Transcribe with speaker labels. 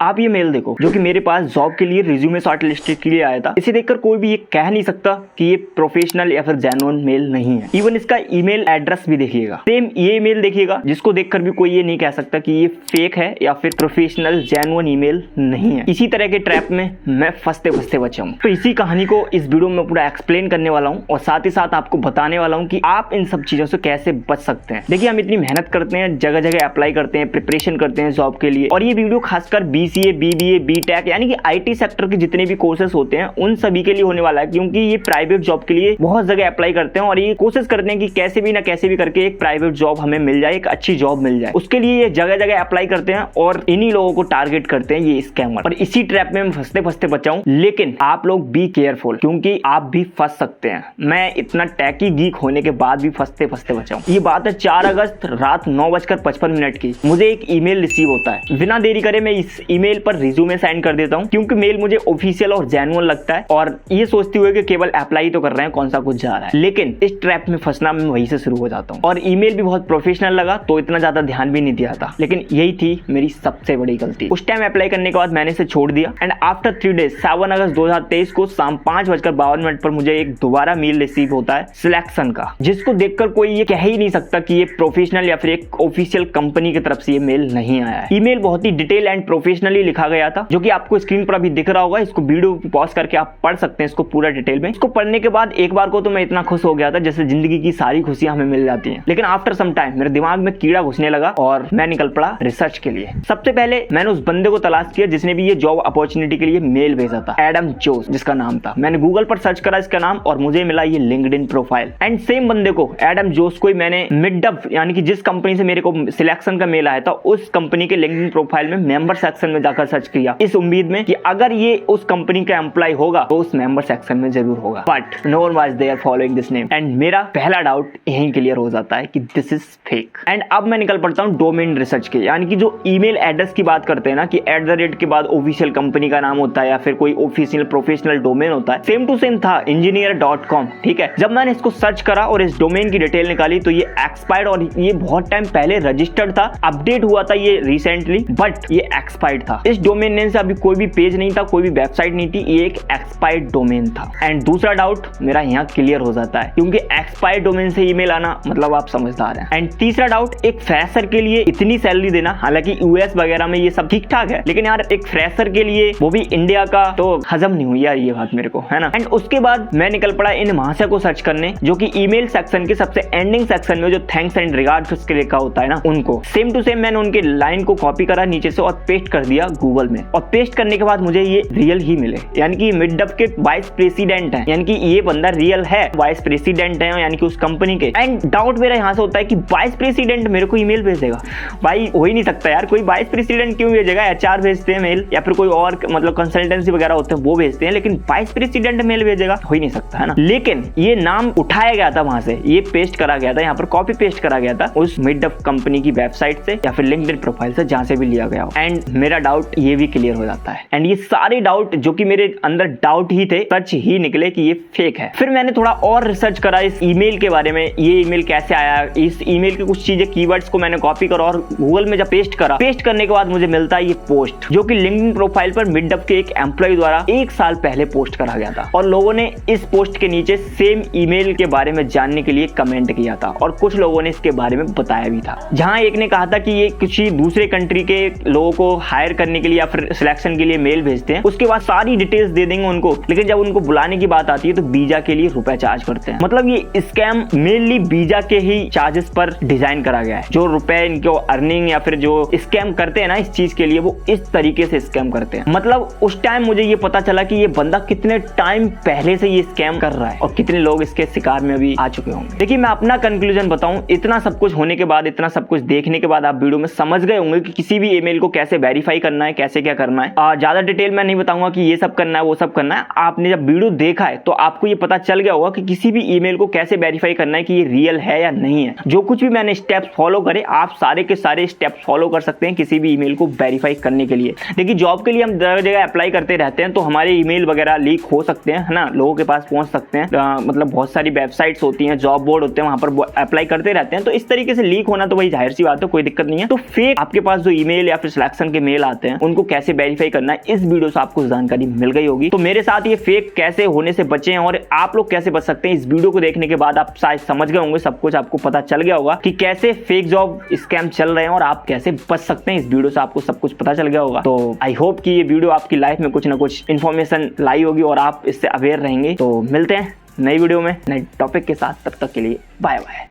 Speaker 1: आप ये मेल देखो जो कि मेरे पास जॉब के लिए रिज्यूमे शॉर्टलिस्टेड के लिए आया था। इसे देखकर कोई भी ये कह नहीं सकता कि ये प्रोफेशनल या फिर जेन्युइन मेल नहीं है। इवन इसका ईमेल एड्रेस भी देखिएगा, सेम ये ईमेल देखिएगा जिसको देखकर भी कोई ये नहीं कह सकता कि ये फेक है या फिर प्रोफेशनल जेन्युइन ईमेल नहीं है। इसी तरह के ट्रैप में मैं फंसते फंसते बचा हूँ। तो इसी कहानी को इस वीडियो में पूरा एक्सप्लेन करने वाला हूँ और साथ ही साथ आपको बताने वाला हूँ कि आप इन सब चीजों से कैसे बच सकते हैं। देखिए, हम इतनी मेहनत करते हैं, जगह जगह अप्लाई करते हैं, प्रिपरेशन करते हैं जॉब के लिए, और ये वीडियो खासकर BCA, BBA, BTech यानी कि IT सेक्टर के जितने भी कोर्सेस होते हैं उन सभी के लिए होने वाला है, क्योंकि ये प्राइवेट जॉब के लिए बहुत जगह अप्लाई करते हैं और ये कोशिश करते हैं कि कैसे भी ना कैसे भी करके एक प्राइवेट जॉब हमें मिल जाए, एक अच्छी जॉब मिल जाए। उसके लिए ये जगह जगह अप्लाई करते हैं और इन्हीं लोगों को टारगेट करते हैं ये स्कैमर। और इसी ट्रैप में फंसते फंसते बचाऊं, लेकिन आप लोग बी केयरफुल, क्योंकि आप भी फंस सकते हैं। मैं इतना टैकी गीक होने के बाद भी फंसते फंसते बचाऊं। ये बात है 4 अगस्त रात 9:55 की। मुझे एक ईमेल रिसीव होता है। बिना देरी करे मैं इस ईमेल पर रिज्यूमे सेंड कर देता हूं, क्योंकि मेल मुझे ऑफिशियल और जेन्युइन लगता है और ये सोचते हुए कि केवल अप्लाई तो कर रहे हैं, कौन सा कुछ जा रहा है। लेकिन इस ट्रैप में फंसना मैं वहीं से शुरू हो जाता हूं। और ईमेल भी बहुत प्रोफेशनल लगा तो इतना ज्यादा ध्यान भी नहीं दिया था, लेकिन यही थी मेरी सबसे बड़ी गलती। उस टाइम अप्लाई करने के बाद मैंने इसे छोड़ दिया एंड आफ्टर 3 डेज 7 अगस्त 2023 को शाम 5:52 पर मुझे एक दोबारा मेल रिसीव होता है सिलेक्शन का, जिसको देखकर कोई ये कह ही नहीं सकता कि ये प्रोफेशनल या फिर एक ऑफिशियल कंपनी की तरफ से ये मेल नहीं आया है। ईमेल बहुत ही डिटेल एंड प्रोफेशनली लिखा गया था, जो कि आपको स्क्रीन पर अभी दिख रहा होगा। इसको वीडियो पॉज करके आप पढ़ सकते हैं इसको पूरा डिटेल में। इसको पढ़ने के बाद एक बार को तो मैं इतना खुश हो गया था जैसे जिंदगी की सारी खुशियां हमें मिल जाती हैं। लेकिन आफ्टर सम टाइम मेरे दिमाग में कीड़ा घुसने लगा और मैं निकल पड़ा रिसर्च के लिए। सबसे पहले मैंने उस बंदे को तलाश किया जिसने भी ये जॉब अपॉर्चुनिटी के लिए मेल भेजा था, एडम जोस जिसका नाम था। मैंने गूगल पर सर्च करा इसका नाम और मुझे मिला ये लिंक्डइन प्रोफाइल। एंड सेम बंदे को, एडम जोस को, मैंने मिडअप यानी कि जिस कंपनी से मेरे को सिलेक्शन का मेल आया था उस कंपनी के लिंक्डइन प्रोफाइल में मेंबर सेक्शन में जाकर सर्च किया, इस उम्मीद में कि अगर ये उस कंपनी का एम्प्लॉय होगा तो उस मेंबर सेक्शन में जरूर होगा। But no one was there following this name and मेरा पहला डाउट यहीं क्लियर हो जाता है कि दिस इज फेक। एंड अब मैं निकल पड़ता हूं डोमेन रिसर्च के, यानी कि जो ईमेल एड्रेस की बात करते हैं ना कि @ के बाद ऑफिशियल कंपनी का नाम होता है या फिर कोई ऑफिशियल प्रोफेशनल डोमेन होता है, सेम टू सेम था engineer.com। ठीक है, जब मैंने इसको सर्च करा और इस डोमेन की डिटेल निकाली तो ये एक्सपायर्ड, और ये बहुत टाइम पहले रजिस्टर्ड था, अपडेट हुआ था ये रिसेंटली, बट ये एक्सपायर्ड था। इस डोमेन नेम से अभी कोई भी पेज नहीं था, कोई भी वेबसाइट नहीं थी, ये एक एक्सपायर्ड डोमेन था। एंड दूसरा डाउट मेरा यहाँ क्लियर हो जाता है, क्योंकि एक्सपायर्ड डोमेन से ईमेल आना मतलब आप समझदार हैं। एंड तीसरा डाउट, एक फ्रेशर के लिए इतनी सैलरी देना, हालांकि US वगैरह में ये सब ठीक ठाक है, लेकिन यार एक फ्रेशर के लिए, वो भी इंडिया का, तो हजम नहीं हुई यार ये बात मेरे को, है ना। एंड उसके बाद मैं निकल पड़ा इन महाशय को सर्च करने, जो कि ईमेल सेक्शन के सबसे एंडिंग सेक्शन में जो थैंक्स एंड रिगार्ड्स के लिखा होता है ना, उनको सेम टू सेम मैंने उनके लाइन को कॉपी करा नीचे से और पेस्ट कर दिया गूगल में। और पेस्ट करने के बाद मुझे ये रियल ही मिले, यानी कि मिडअप के वाइस प्रेसिडेंट हैं, यानी कि ये बंदा रियल है, वाइस प्रेसिडेंट है यानी कि उस कंपनी के। एंड डाउट मेरा यहाँ से होता है कि वाइस प्रेसिडेंट मेरे को ईमेल भेज देगा। भाई हो ही नहीं सकता यार, कोई वाइस प्रेसिडेंट क्यों भेजेगा? HR भेजते हैं मेल, या फिर कोई और मतलब कंसल्टेंसी वगैरह होते हैं वो भेजते हैं, लेकिन वाइस प्रेसिडेंट मेल भेजेगा? हो ही नहीं सकता, है ना। लेकिन ये नाम उठाया गया था वहां से, ये पेस्ट करा गया था, यहाँ पर कॉपी पेस्ट करा गया था उस मिडअप कंपनी की वेबसाइट से या फिर लिंक्डइन प्रोफाइल से, जहां से भी लिया गया हो। एंड मेरा डाउट ये भी क्लियर हो जाता है। एंड ये सारे डाउट जो कि मेरे अंदर डाउट ही थे, सच ही निकले कि ये फेक है। फिर मैंने थोड़ा और रिसर्च करा इस ईमेल के बारे में, ये ईमेल कैसे आया, इस ईमेल के कुछ चीजें, कीवर्ड्स को मैंने कॉपी करा और गूगल में जब पेस्ट करा, पेस्ट करने के बाद मुझे मिलता है ये पोस्ट, जो कि लिंक्डइन प्रोफाइल पर मिडअप के एक एम्प्लॉय द्वारा 1 साल पहले पोस्ट करा गया था। और लोगों ने इस पोस्ट के नीचे सेम ईमेल के बारे में जानने के लिए कमेंट किया था और कुछ लोगों ने इसके बारे में बताया भी था। जहां एक ने कहा था कि ये किसी दूसरे कंट्री के लोगों को हायर करने के लिए या फिर सिलेक्शन के लिए मेल भेजते हैं, उसके बाद सारी डिटेल्स दे देंगे उनको, लेकिन जब उनको बुलाने की बात आती है तो वीजा के लिए रुपए चार्ज करते हैं। मतलब ये स्कैम मेनली वीजा के ही चार्जेस पर डिजाइन करा गया है। जो रुपए इनको अर्निंग या फिर जो स्कैम करते हैं ना इस चीज के लिए, वो इस तरीके से स्कैम करते हैं। मतलब उस टाइम मुझे ये पता चला कि ये बंदा कितने टाइम पहले से ये स्कैम कर रहा है और कितने लोग इसके शिकार में अभी आ चुके होंगे। देखिए, मैं अपना कंक्लूजन बताऊं, इतना सब कुछ होने के बाद, इतना सब कुछ देखने के बाद आप वीडियो में समझ गए होंगे कि किसी भी ईमेल को कैसे वेरीफाई करना है, कैसे क्या करना है। ज्यादा डिटेल में नहीं बताऊंगा कि ये सब करना है वो सब करना है। आपने जब वीडियो देखा है तो आपको ये पता चल गया होगा कि किसी भी ईमेल को कैसे वेरीफाई करना है कि ये रियल है या नहीं है। जो कुछ भी मैंने स्टेप्स फॉलो करे, आप सारे के सारे स्टेप्स फॉलो कर सकते हैं किसी भी ईमेल को वेरीफाई करने के लिए। देखिए, जॉब के लिए हम जगह जगह अप्लाई करते रहते हैं तो हमारे ईमेल वगैरह लीक हो सकते हैं, है ना, लोगों के पास पहुंच सकते हैं। मतलब बहुत सारी वेबसाइट्स होती हैं, जॉब बोर्ड होते हैं, वहां पर अप्लाई करते रहते हैं, तो इस तरीके से लीक होना तो वही जाहिर सी बात है, कोई दिक्कत नहीं है। तो फेक आपके पास जो ईमेल या फिर सिलेक्शन के मेल आते हैं उनको कैसे वेरीफाई करना है, इस वीडियो से आपको जानकारी मिल गई होगी। तो मेरे साथ ये फेक कैसे होने से बचे हैं और आप लोग कैसे बच सकते हैं, इस वीडियो को देखने के बाद आप शायद समझ गए होंगे, सब कुछ आपको पता चल गया होगा कि कैसे फेक जॉब स्कैम चल रहे हैं और आप कैसे बच सकते हैं। इस वीडियो से आपको सब कुछ पता चल गया होगा। तो आई होप कि ये वीडियो आपकी लाइफ में कुछ ना कुछ इन्फॉर्मेशन लाई होगी और आप इससे अवेयर रहेंगे। तो मिलते हैं नई वीडियो में नए टॉपिक के साथ, तब तक के लिए बाय बाय।